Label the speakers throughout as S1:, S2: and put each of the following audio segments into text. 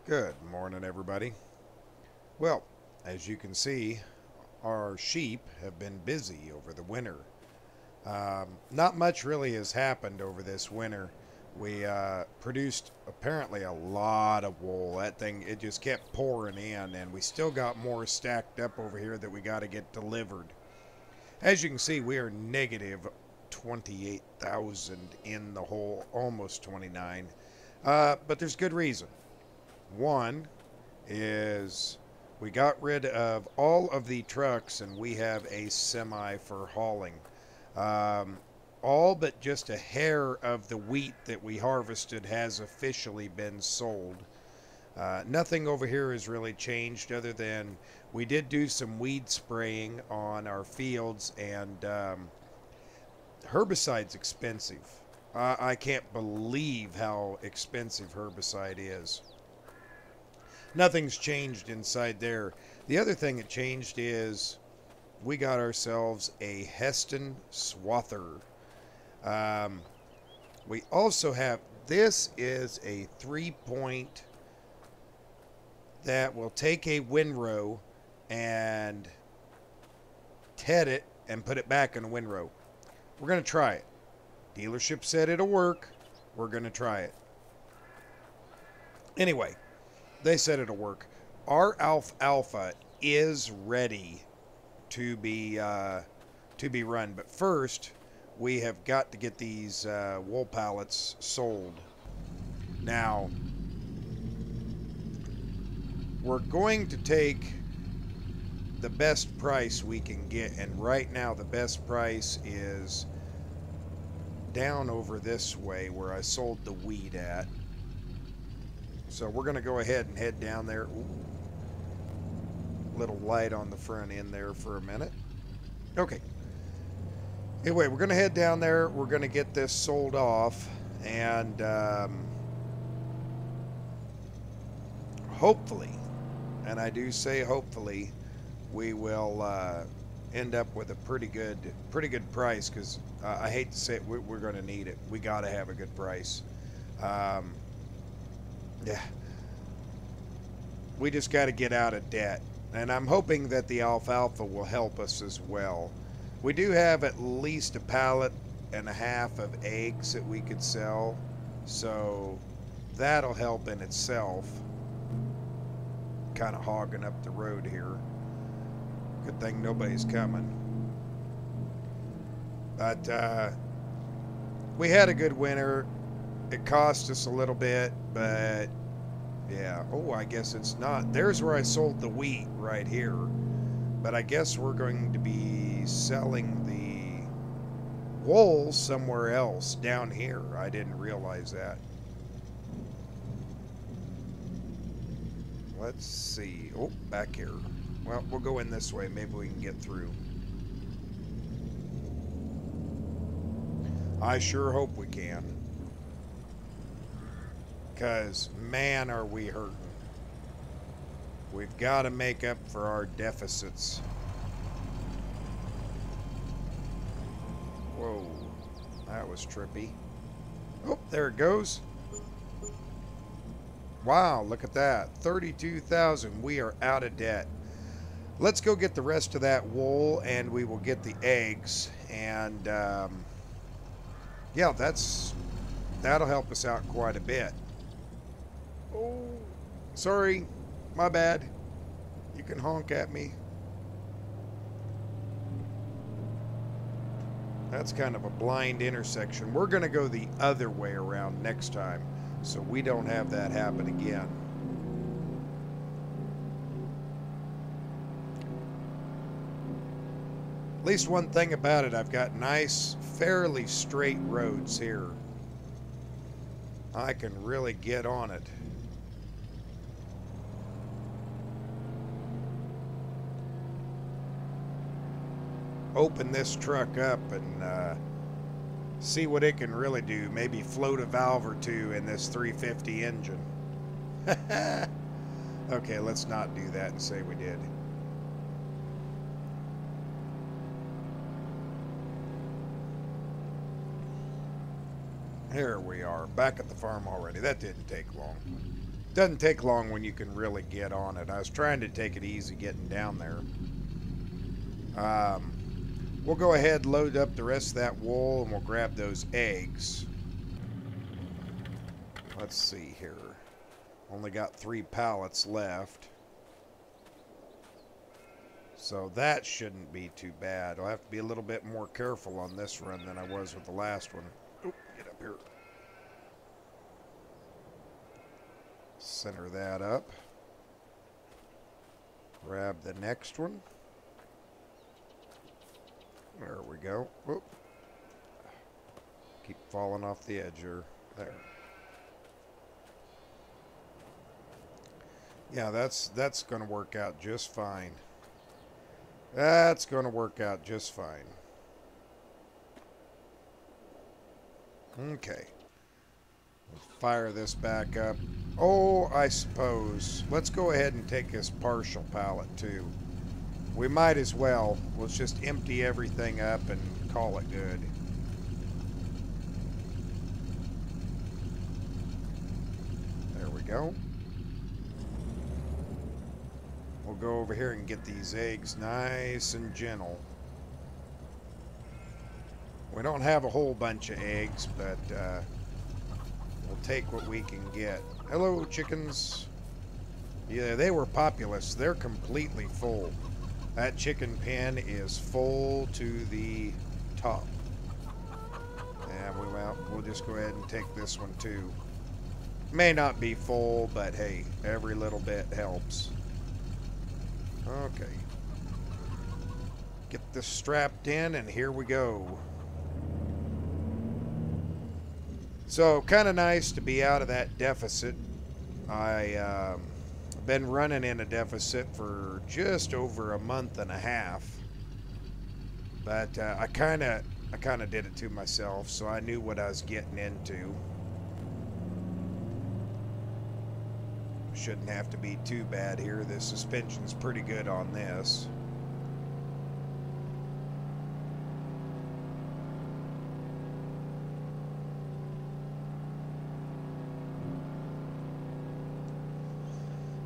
S1: Good morning, everybody. Well, as you can see, our sheep have been busy over the winter. Not much really has happened over this winter. We produced apparently a lot of wool. That thing, it just kept pouring in, and we still got more stacked up over here that we got to get delivered. As you can see, we are negative 28,000 in the hole, almost 29. But there's good reason. One is we got rid of all of the trucks and we have a semi for hauling. Um, all but just a hair of the wheat that we harvested has officially been sold. Nothing over here has really changed other than we did do some weed spraying on our fields, and herbicide's expensive. I can't believe how expensive herbicide is. Nothing's changed inside there. The other thing that changed is we got ourselves a Heston Swather. Um, we also have, this is a 3-point that will take a windrow and head it and put it back in a windrow. We're going to try it. Dealership said it'll work. We're going to try it. Anyway, they said it'll work. Our alfalfa is ready to be run, but first we have got to get these wool pallets sold. Now we're going to take the best price we can get, and right now the best price is down over this way where I sold the wheat at. So we're going to go ahead and head down there. Ooh, little light on the front end there for a minute. Okay. Anyway, we're going to head down there. We're going to get this sold off. And hopefully, and I do say hopefully, we will end up with a pretty good price, because I hate to say it, we're going to need it. We got to have a good price. Yeah, we just got to get out of debt, and I'm hoping that the alfalfa will help us as well. We do have at least a pallet and a half of eggs that we could sell, so that'll help in itself. Kind of hogging up the road here. Good thing nobody's coming. But we had a good winter. It cost us a little bit, but yeah. Oh, I guess it's not. There's where I sold the wheat, right here. But I guess we're going to be selling the wool somewhere else down here. I didn't realize that. Let's see. Oh, back here. Well, we'll go in this way. Maybe we can get through. I sure hope we can. Because, man, are we hurting. We've got to make up for our deficits. Whoa, that was trippy. Oh, there it goes. Wow, look at that. 32,000. We are out of debt. Let's go get the rest of that wool, and we will get the eggs. And, yeah, that'll help us out quite a bit. Oh, sorry, my bad. You can honk at me. That's kind of a blind intersection. We're going to go the other way around next time, so we don't have that happen again. At least one thing about it, I've got nice, fairly straight roads here. I can really get on it. Open this truck up and see what it can really do. Maybe float a valve or two in this 350 engine. Okay, let's not do that and say we did. Here we are, back at the farm already. That didn't take long. Doesn't take long when you can really get on it. I was trying to take it easy getting down there. We'll go ahead, load up the rest of that wool, and we'll grab those eggs. Let's see here. Only got 3 pallets left. So that shouldn't be too bad. I'll have to be a little bit more careful on this run than I was with the last one. Oop, get up here. Center that up. Grab the next one. There we go. Oop. Keep falling off the edge here. There. Yeah, that's going to work out just fine. That's going to work out just fine. Okay. Let's fire this back up. Oh, I suppose. Let's go ahead and take this partial pallet too. We might as well. Let's just empty everything up and call it good. There we go. We'll go over here and get these eggs nice and gentle. We don't have a whole bunch of eggs, but we'll take what we can get. Hello, chickens. Yeah, they were populous. They're completely full. That chicken pen is full to the top. And we'll just go ahead and take this one too. May not be full, but hey, every little bit helps. Okay. Get this strapped in, and here we go. So, kind of nice to be out of that deficit. I've been running in a deficit for just over a month and a half. But I kind of did it to myself, so I knew what I was getting into. Shouldn't have to be too bad here. The suspension's pretty good on this.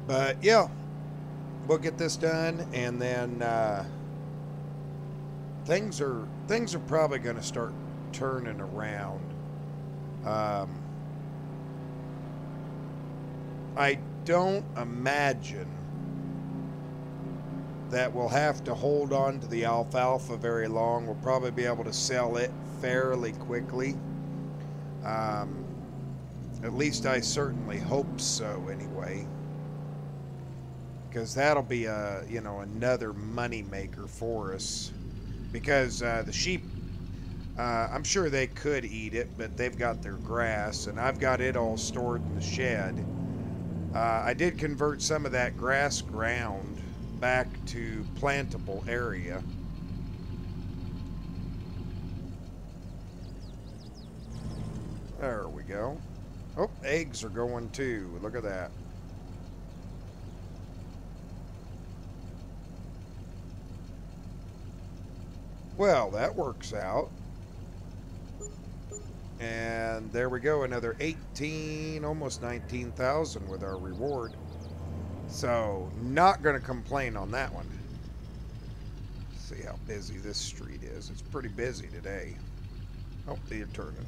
S1: But yeah, we'll get this done, and then things are probably going to start turning around. I don't imagine that we'll have to hold on to the alfalfa very long. We'll probably be able to sell it fairly quickly. At least I certainly hope so anyway. Because that'll be another money maker for us. Because the sheep, I'm sure they could eat it, but they've got their grass, and I've got it all stored in the shed. I did convert some of that grass ground back to plantable area. There we go. Oh, eggs are going too. Look at that. Well, that works out. And there we go, another 18, almost 19,000 with our reward. So, not going to complain on that one. See how busy this street is. It's pretty busy today. Oh, you're turning.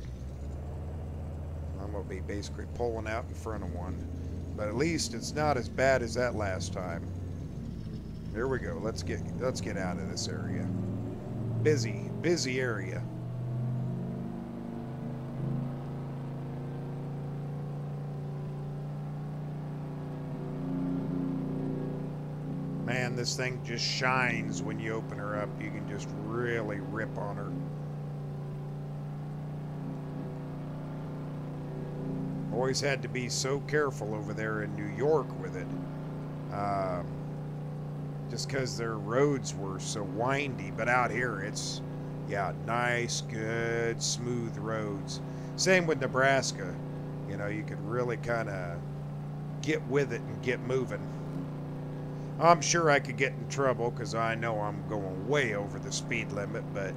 S1: I'm going to be basically pulling out in front of one. But at least it's not as bad as that last time. There we go. Let's get out of this area. Busy area. Man, this thing just shines when you open her up. You can just really rip on her. Always had to be so careful over there in New York with it. Just because their roads were so windy. But out here, it's, yeah, nice, good, smooth roads. Same with Nebraska. You know, you can really kind of get with it and get moving. I'm sure I could get in trouble because I know I'm going way over the speed limit, but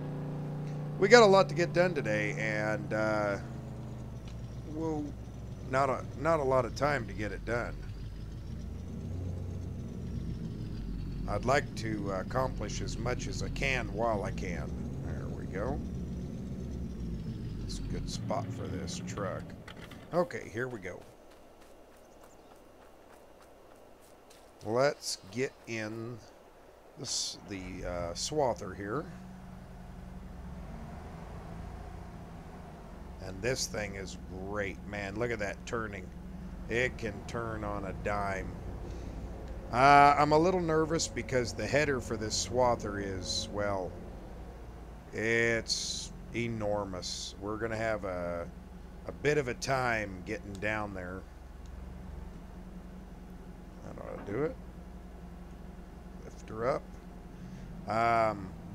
S1: we got a lot to get done today, and we'll not a lot of time to get it done. I'd like to accomplish as much as I can while I can. There we go. It's a good spot for this truck. Okay, here we go. Let's get in the swather here. And this thing is great, man. Look at that turning. It can turn on a dime. I'm a little nervous because the header for this swather is, well, it's enormous. We're going to have a bit of a time getting down there. That ought to do it. Lift her up.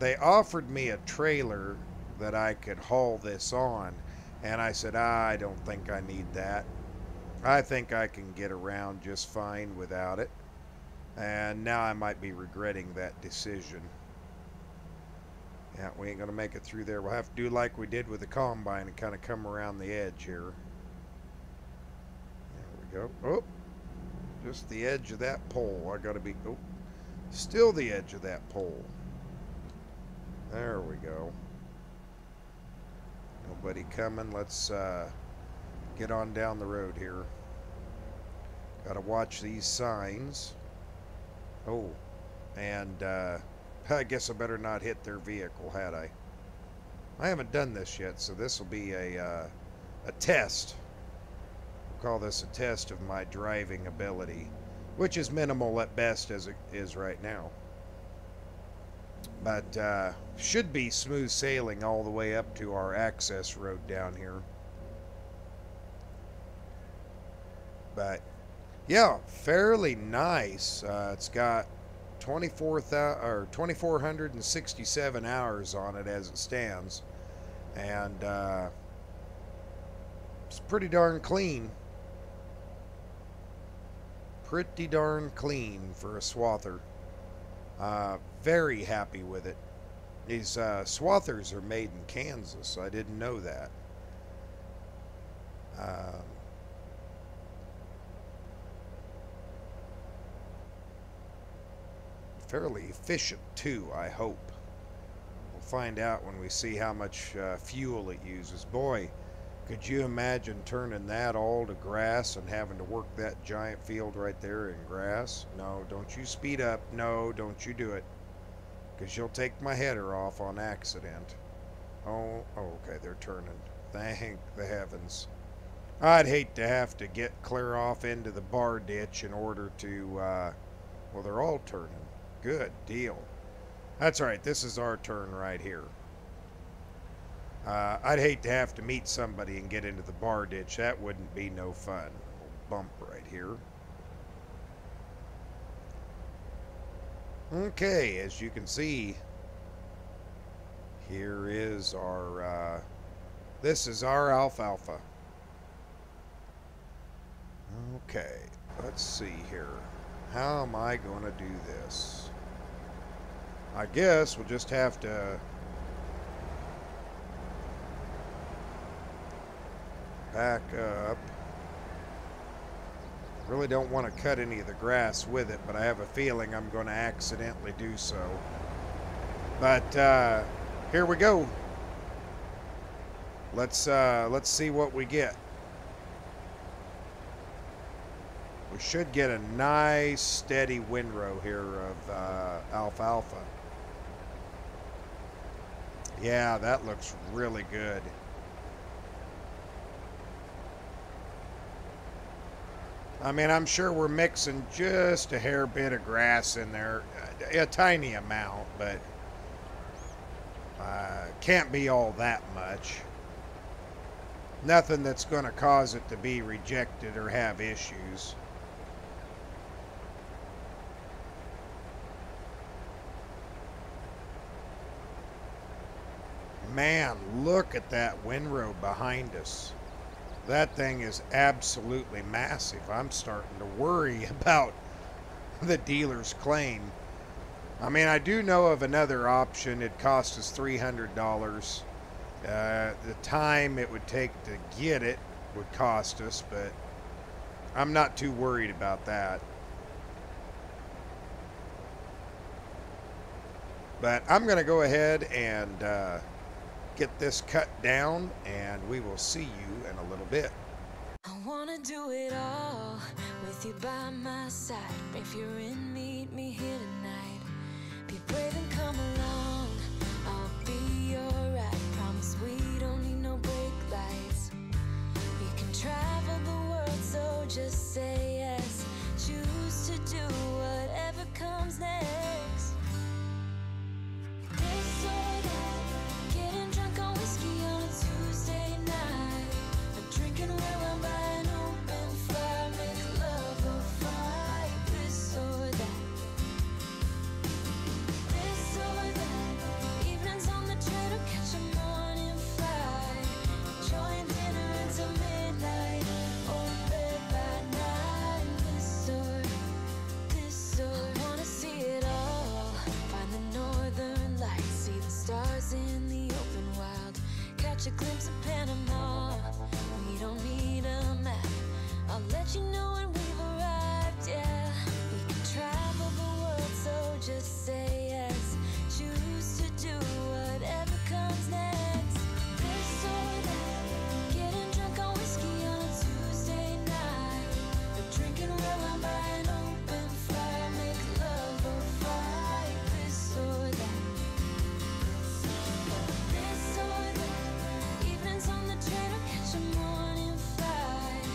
S1: They offered me a trailer that I could haul this on, and I said, I don't think I need that. I think I can get around just fine without it. And now I might be regretting that decision. Yeah, we ain't going to make it through there. We'll have to do like we did with the combine and kind of come around the edge here. There we go. Oh, just the edge of that pole. I got to be, oh, still the edge of that pole. There we go. Nobody coming. Let's get on down the road here. Got to watch these signs. Oh, and I guess I better not hit their vehicle, had I? I haven't done this yet, so this will be a test. We'll call this a test of my driving ability, which is minimal at best as it is right now. But should be smooth sailing all the way up to our access road down here. But yeah, fairly nice. It's got 2,467 hours on it as it stands, and it's pretty darn clean. Pretty darn clean for a swather. Very happy with it. These swathers are made in Kansas. I didn't know that. Fairly efficient too, I hope. We'll find out when we see how much fuel it uses. Boy, could you imagine turning that all to grass and having to work that giant field right there in grass? No, don't you speed up. No, don't you do it. Because you'll take my header off on accident. Oh, okay, they're turning. Thank the heavens. I'd hate to have to get clear off into the bar ditch in order to, well, they're all turning. Good deal. That's right, this is our turn right here. I'd hate to have to meet somebody and get into the bar ditch. That wouldn't be no fun. Bump right here. Okay, as you can see, here is our, this is our alfalfa. Okay, let's see here. How am I going to do this? I guess we'll just have to back up. Really don't want to cut any of the grass with it, but I have a feeling I'm going to accidentally do so. But here we go. Let's see what we get. We should get a nice steady windrow here of alfalfa. Yeah, that looks really good. I mean, I'm sure we're mixing just a hair bit of grass in there, a tiny amount, but can't be all that much. Nothing that's going to cause it to be rejected or have issues. Man, look at that windrow behind us. That thing is absolutely massive. I'm starting to worry about the dealer's claim. I mean, I do know of another option. It cost us $300. The time it would take to get it would cost us, but I'm not too worried about that. But I'm going to go ahead and get this cut down, and we will see you in a little bit.
S2: I wanna do it all with you by my side. If you're in, meet me here tonight. Be brave and come along, I'll be alright. Promise we don't need no brake lights. We can travel the world, so just say yes. Choose to do whatever comes next. This or that, getting drunk on whiskey on a Tuesday night. Drinking red wine by an open fire, make love or fight. This or that. This or that. Evenings on the train or catch a morning flight. Enjoying dinner until midnight or bed by night. This or I wanna see it all. Find the northern lights, see the stars in the open wild. Catch a glimpse of Panama. We don't need a map. I'll let you know when we've arrived, yeah. We can travel the world, so just say yes. Choose to do whatever comes next. This or that, getting drunk on whiskey on a Tuesday night. Or drinking red wine by an open fire, make love or fight. This or that. This or that, evenings on the train or catch a morning flight.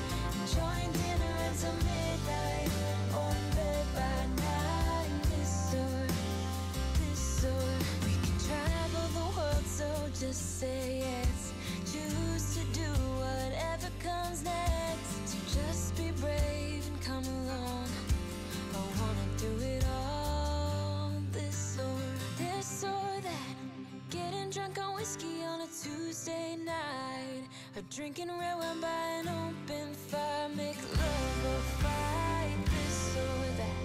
S2: Enjoying dinner until midnight or in bed by night. This or we can travel the world, so just say yes. Choose to do whatever comes next. So just be brave and come along. I wanna do it all. This or that. Getting drunk on whiskey on a Tuesday night. Or drinking red wine by an open fire. Make love or fight. This or that.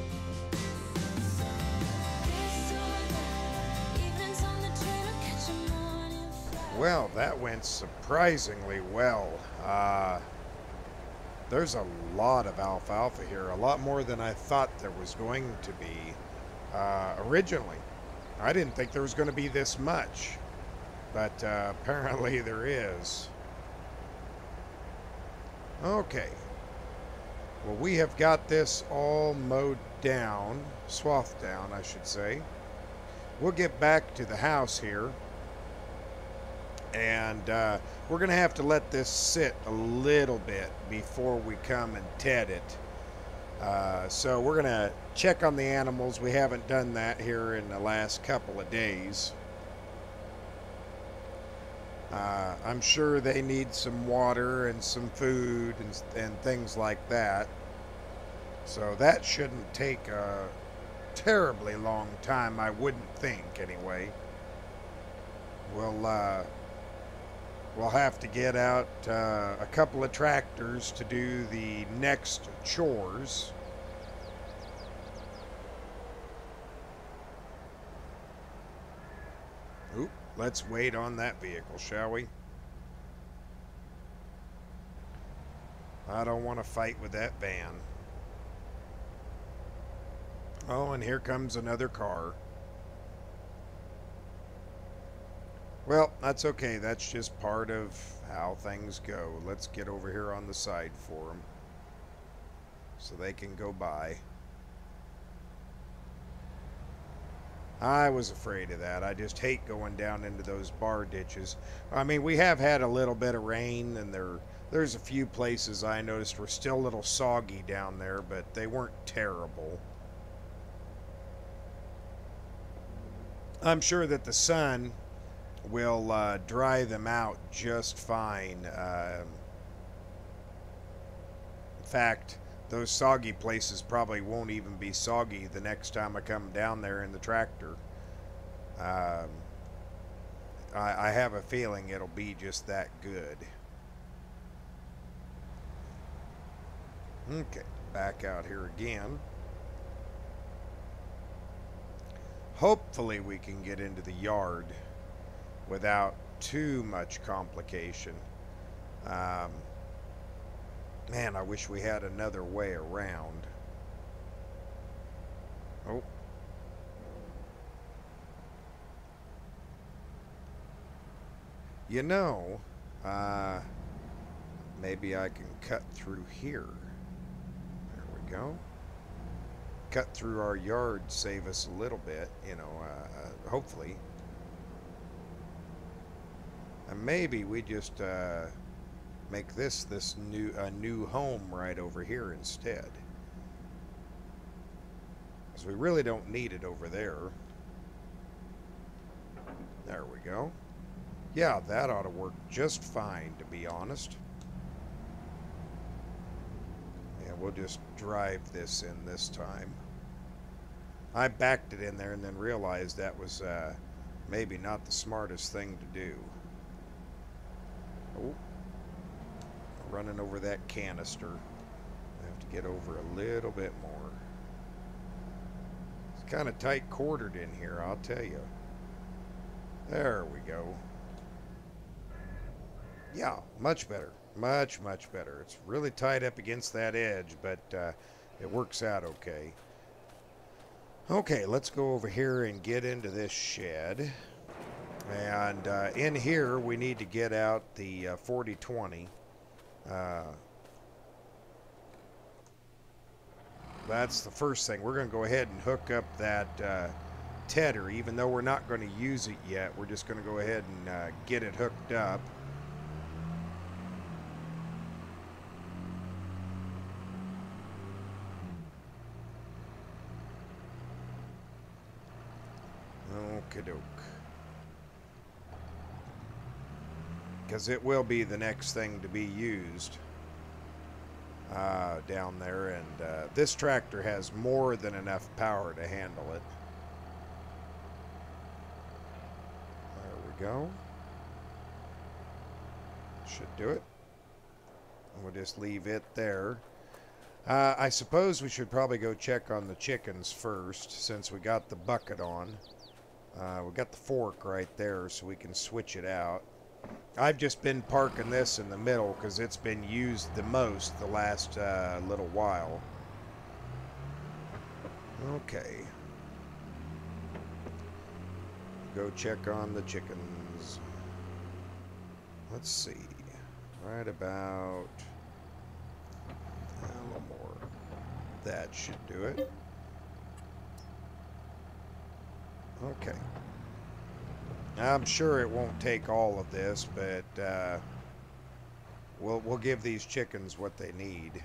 S2: This or that. Evenings on the train or catch a morning flight.
S1: Well, that went surprisingly well. There's a lot of alfalfa here, a lot more than I thought there was going to be originally. I didn't think there was going to be this much, but apparently there is. Okay. Well, we have got this all mowed down, swathed down, I should say. We'll get back to the house here, and we're going to have to let this sit a little bit before we come and ted it. So we're going to check on the animals. We haven't done that here in the last couple of days. I'm sure they need some water and some food and things like that. So that shouldn't take a terribly long time, I wouldn't think, anyway. We'll have to get out a couple of tractors to do the next chores. Oop, let's wait on that vehicle, shall we? I don't want to fight with that van. Oh, and here comes another car. Well, that's okay. That's just part of how things go. Let's get over here on the side for them so they can go by. I was afraid of that. I just hate going down into those bar ditches. I mean, we have had a little bit of rain, and there's a few places I noticed were still a little soggy down there, but they weren't terrible. I'm sure that the sun will dry them out just fine. In fact, those soggy places probably won't even be soggy the next time I come down there in the tractor. I have a feeling it'll be just that good. Okay, back out here again. Hopefully we can get into the yard without too much complication. Man, I wish we had another way around. Oh. You know, uh, maybe I can cut through here. There we go. Cut through our yard, save us a little bit, you know, hopefully. And maybe we just make this new home right over here instead. Because we really don't need it over there. There we go. Yeah, that ought to work just fine, to be honest. Yeah, we'll just drive this in this time. I backed it in there and then realized that was maybe not the smartest thing to do. Oh, running over that canister. I have to get over a little bit more. It's kind of tight quartered in here, I'll tell you. There we go. Yeah, much better. Much, much better. It's really tight up against that edge, but it works out okay. Okay, let's go over here and get into this shed. And in here, we need to get out the 4020. That's the first thing. We're going to go ahead and hook up that tedder, even though we're not going to use it yet. We're just going to go ahead and get it hooked up. Okie doke. Because it will be the next thing to be used down there, and this tractor has more than enough power to handle it. There we go. Should do it. And we'll just leave it there. I suppose we should probably go check on the chickens first, since we got the bucket on. We got the fork right there, so we can switch it out. I've just been parking this in the middle because it's been used the most the last little while. Okay. Go check on the chickens. Let's see. Right about a little more. That should do it. Okay. I'm sure it won't take all of this, but we'll give these chickens what they need.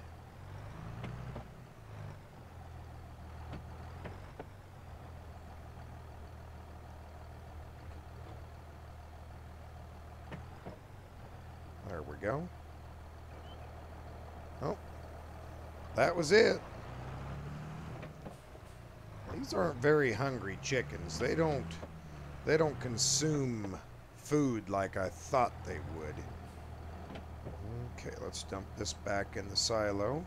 S1: There we go. Oh, that was it. These aren't very hungry chickens. They don't consume food like I thought they would. Okay, let's dump this back in the silo.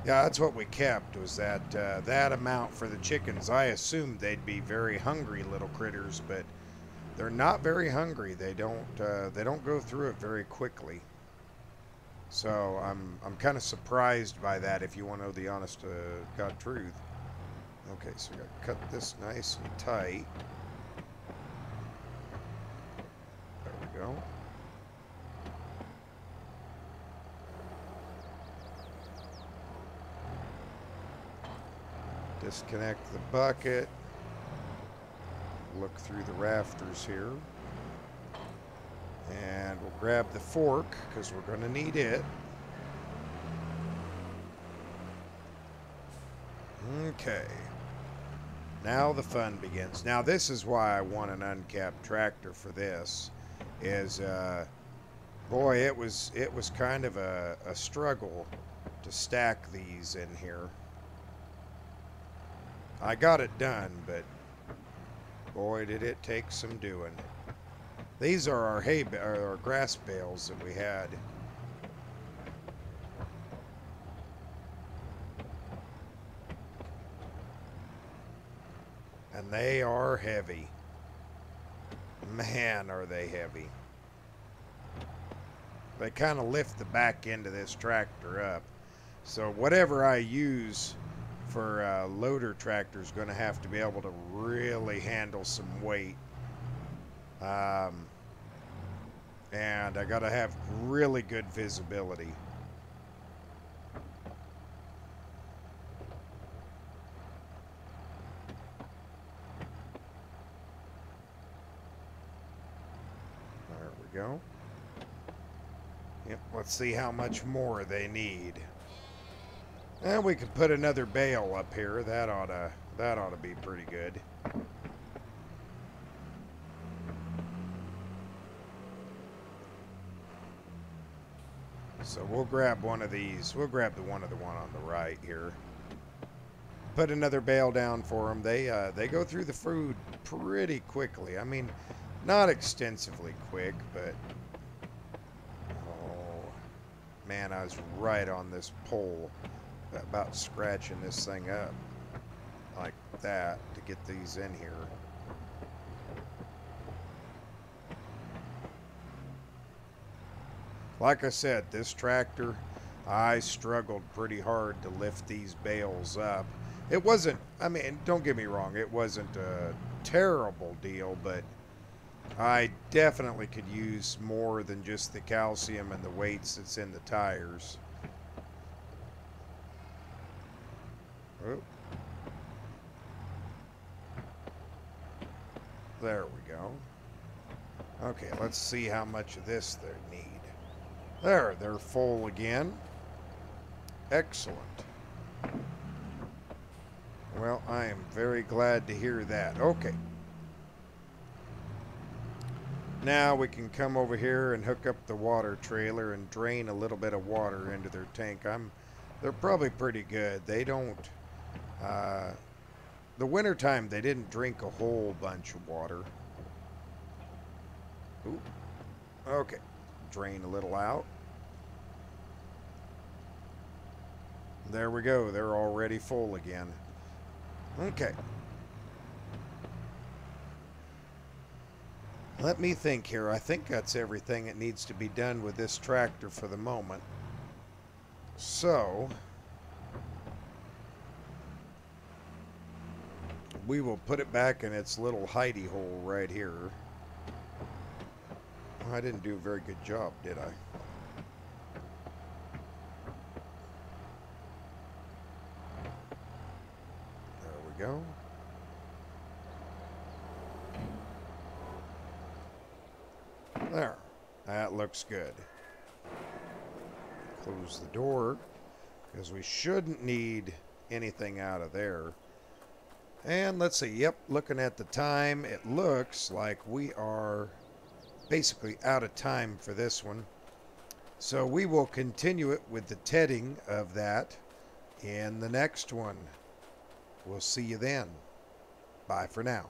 S1: Yeah, that's what we kept, was that that amount for the chickens. I assumed they'd be very hungry little critters, but they're not very hungry. They don't go through it very quickly. So I'm kind of surprised by that, if you want to know the honest God truth. Okay, so we got to cut this nice and tight. There we go. Disconnect the bucket. Look through the rafters here. And we'll grab the fork, because we're going to need it. Okay. Now the fun begins. Now this is why I want an uncapped tractor for this. Is boy, it was kind of a struggle to stack these in here. I got it done, but boy, did it take some doing. These are our our grass bales that we had. And they are heavy. Man, are they heavy. They kind of lift the back end of this tractor up. So whatever I use for a loader tractor is going to have to be able to really handle some weight. And I got to have really good visibility. There we go. Yep, let's see how much more they need. And we could put another bale up here. That ought to be pretty good. So we'll grab one of these. We'll grab the one on the right here. Put another bale down for them. They go through the food pretty quickly. I mean, not extensively quick, but oh man, I was right on this pole about scratching this thing up like that to get these in here. Like I said, this tractor, I struggled pretty hard to lift these bales up. It wasn't, I mean, don't get me wrong, it wasn't a terrible deal, but I definitely could use more than just the calcium and the weights that's in the tires. Oh. There we go. Okay, let's see how much of this they need. There, they're full again. Excellent. Well, I am very glad to hear that. Okay. Now we can come over here and hook up the water trailer and drain a little bit of water into their tank. They're probably pretty good. They don't, the wintertime they didn't drink a whole bunch of water. Ooh. Okay. Drain a little out. There we go. They're already full again. Okay. Let me think here. I think that's everything that needs to be done with this tractor for the moment. So, we will put it back in its little hidey hole right here. I didn't do a very good job, did I? There we go. There. That looks good. Close the door, because we shouldn't need anything out of there. And let's see. Yep, looking at the time, it looks like we are basically out of time for this one. So we will continue it with the tedding of that in the next one. We'll see you then. Bye for now.